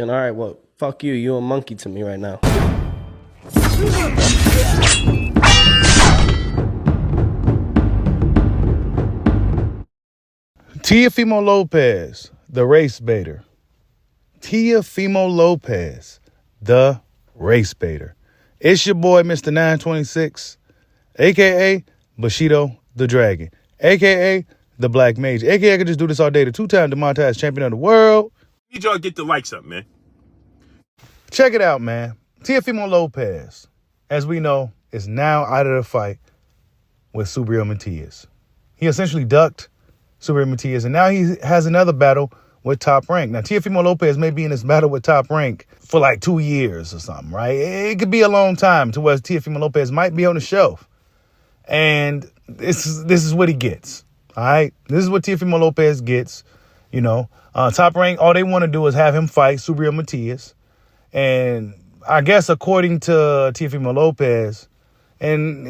And all right, well, fuck you. You a monkey to me right now. Teofimo Lopez, the race baiter. Teofimo Lopez, the race baiter. It's your boy, Mr. 926, a.k.a. Bushido the Dragon, a.k.a. the Black Mage, a.k.a. I could just do this all day. The two-time demonetized champion of the world. Need y'all to get the likes up, man. Check it out, man. Teofimo Lopez, as we know, is now out of the fight with Subriel Matias. He essentially ducked Subriel Matias, and now he has another battle with Top Rank. Now, Teofimo Lopez may be in this battle with Top Rank for like 2 years or something, right? It could be a long time to where Teofimo Lopez might be on the shelf. And this is what he gets, all right? This is what Teofimo Lopez gets, you know. Top Rank, all they want to do is have him fight Subriel Matias. And I guess according to Teofimo Lopez, and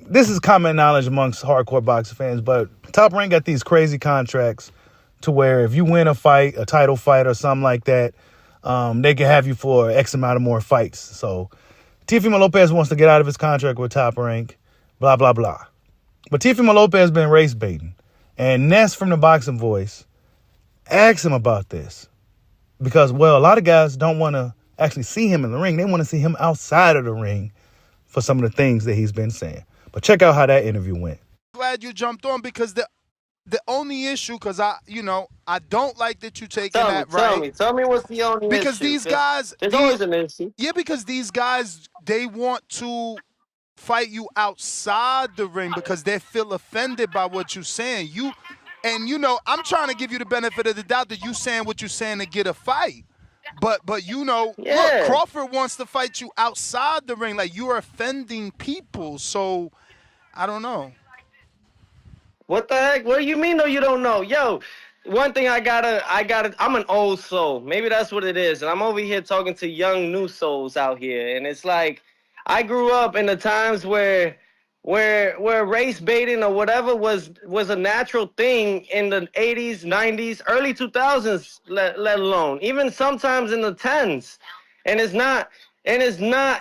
this is common knowledge amongst hardcore boxing fans, but Top Rank got these crazy contracts to where if you win a fight, a title fight or something like that, they can have you for X amount of more fights. So Teofimo Lopez wants to get out of his contract with Top Rank, blah, blah, blah. But Teofimo Lopez has been race baiting. And Ness from the Boxing Voice asked him about this. Because, well, a lot of guys don't want to actually see him in the ring. They want to see him outside of the ring for some of the things that he's been saying. But check out how that interview went. Glad you jumped on because the only issue, because I don't like that you taking that right. Tell me what's the only issue? Because these guys, there's always an issue. Yeah, because these guys, they want to fight you outside the ring because they feel offended by what you're saying. I'm trying to give you the benefit of the doubt that you saying what you're saying to get a fight. But look, Crawford wants to fight you outside the ring. Like, you're offending people. So, I don't know. What the heck? What do you mean, though, you don't know? Yo, one thing I'm an old soul. Maybe that's what it is. And I'm over here talking to young new souls out here. And it's like, I grew up in the times where race baiting or whatever was a natural thing in the 80s, 90s, early 2000s, let alone even sometimes in the 10s. And it's not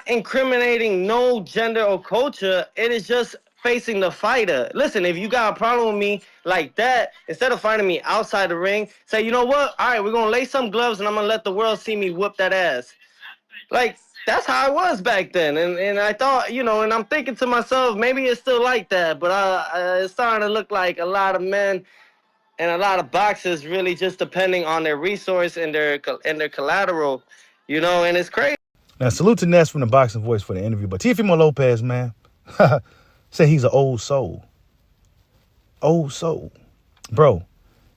incriminating no gender or culture. It is just facing the fighter. Listen, if you got a problem with me like that, instead of fighting me outside the ring, say, you know what? All right, we're going to lay some gloves and I'm going to let the world see me whoop that ass. Like, that's how I was back then. And I thought, and I'm thinking to myself, maybe it's still like that. But it's starting to look like a lot of men and a lot of boxers really just depending on their resource and their collateral, and it's crazy. Now, salute to Ness from the Boxing Voice for the interview. But Teofimo Lopez, man, say he's an old soul. Old soul. Bro,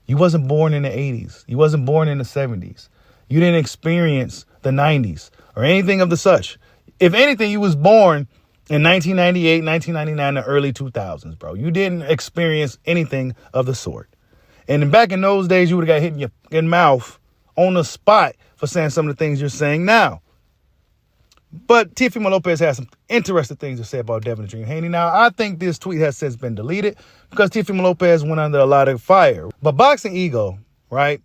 you wasn't born in the 80s. You wasn't born in the 70s. You didn't experience the 90s or anything of the such. If anything, you was born in 1998, 1999, the early 2000s, bro. You didn't experience anything of the sort. And then back in those days, you would have got hit in your mouth on the spot for saying some of the things you're saying now. But Teofimo Lopez has some interesting things to say about Devin Haney. Now, I think this tweet has since been deleted because Teofimo Lopez went under a lot of fire. But Boxing Ego, right?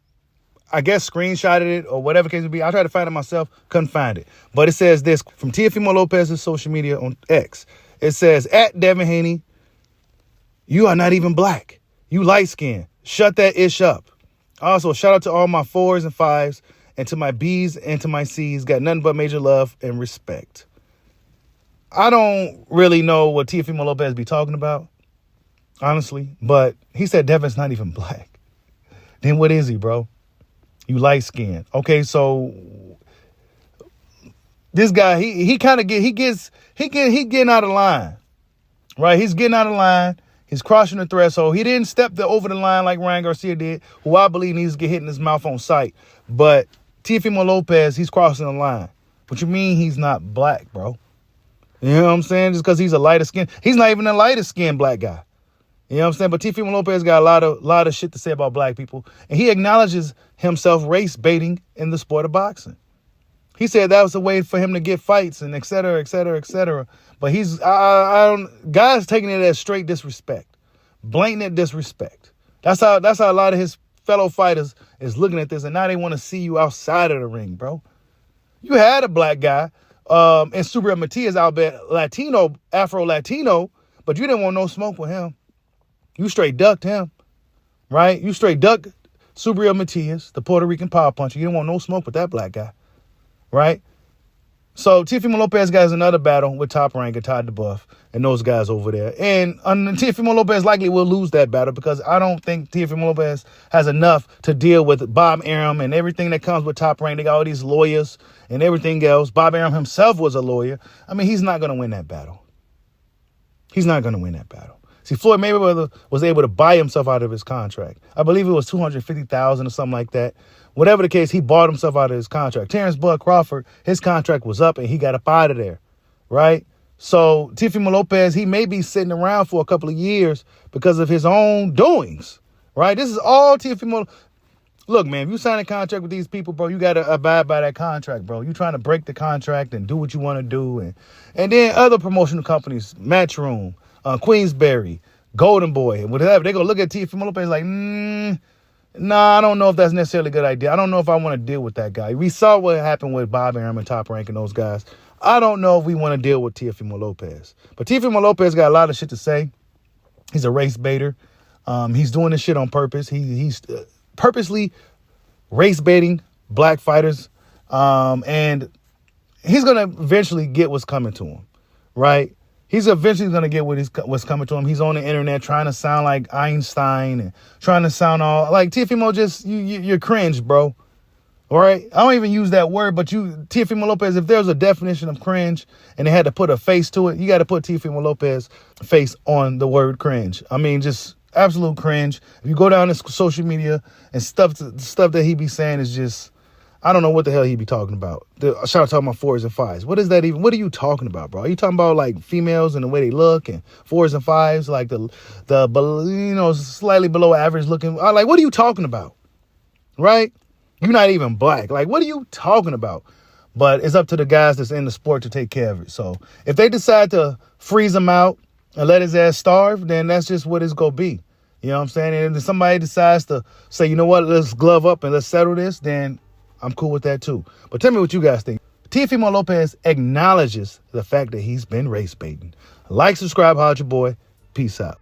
I guess screenshotted it or whatever case it be. I tried to find it myself, couldn't find it. But it says this from Teofimo Lopez's social media on X. It says, at Devin Haney, you are not even black. You light skinned. Shut that ish up. Also, shout out to all my 4s and 5s and to my B's and to my C's. Got nothing but major love and respect. I don't really know what Teofimo Lopez be talking about, honestly. But he said Devin's not even black. Then what is he, bro? You light skinned. Okay, so this guy, he getting out of line. Right? He's getting out of line. He's crossing the threshold. He didn't step over the line like Ryan Garcia did, who I believe needs to get hit in his mouth on sight. But Teofimo Lopez, he's crossing the line. What you mean he's not black, bro? You know what I'm saying? Just because he's a lighter skin. He's not even the lightest skinned black guy. You know what I'm saying? But Teofimo Lopez got a lot of shit to say about black people. And he acknowledges himself race baiting in the sport of boxing. He said that was a way for him to get fights and et cetera, et cetera, et cetera. But guys taking it as straight disrespect, blatant disrespect. That's how a lot of his fellow fighters is looking at this, and now they want to see you outside of the ring, bro. You had a black guy and Subriel Matias out there, Latino, Afro-Latino, but you didn't want no smoke with him. You straight ducked him, right? You straight ducked Subriel Matias, the Puerto Rican power puncher. You didn't want no smoke with that black guy, right? So Teofimo Lopez has another battle with Top Rank and Todd DeBuff and those guys over there. And Teofimo Lopez likely will lose that battle because I don't think Teofimo Lopez has enough to deal with Bob Arum and everything that comes with Top Rank. They got all these lawyers and everything else. Bob Arum himself was a lawyer. I mean, he's not going to win that battle. He's not going to win that battle. See, Floyd Mayweather was able to buy himself out of his contract. I believe it was $250,000 or something like that. Whatever the case, he bought himself out of his contract. Terrence Bud Crawford, his contract was up and he got up out of there, right? So Teofimo Lopez, he may be sitting around for a couple of years because of his own doings, right? This is all Teofimo. Look, man, if you sign a contract with these people, bro, you got to abide by that contract, bro. You trying to break the contract and do what you want to do. And then other promotional companies, Matchroom, Queensberry, Golden Boy, and whatever, they're going to look at Teofimo Lopez like, nah, I don't know if that's necessarily a good idea. I don't know if I want to deal with that guy. We saw what happened with Bob Arum and Top Rank and those guys. I don't know if we want to deal with Teofimo Lopez. But Teofimo Lopez got a lot of shit to say. He's a race baiter. He's doing this shit on purpose. He's purposely race baiting black fighters. And he's going to eventually get what's coming to him, right? He's eventually going to get what's coming to him. He's on the internet trying to sound like Einstein and trying to sound all like Teofimo. Just you're cringe, bro. All right. I don't even use that word, but Teofimo Lopez, if there's a definition of cringe and they had to put a face to it, you got to put Teofimo Lopez face on the word cringe. I mean, just absolute cringe. If you go down to social media and stuff that he be saying is just, I don't know what the hell he be talking about. Shout out talking about 4s and 5s. What is that even? What are you talking about, bro? Are you talking about like females and the way they look and 4s and 5s, like the slightly below average looking? Like, what are you talking about? Right? You're not even black. Like, what are you talking about? But it's up to the guys that's in the sport to take care of it. So if they decide to freeze him out and let his ass starve, then that's just what it's going to be. You know what I'm saying? And if somebody decides to say, you know what, let's glove up and let's settle this, then I'm cool with that too. But tell me what you guys think. Teofimo Lopez acknowledges the fact that he's been race baiting. Like, subscribe, holla at your boy. Peace out.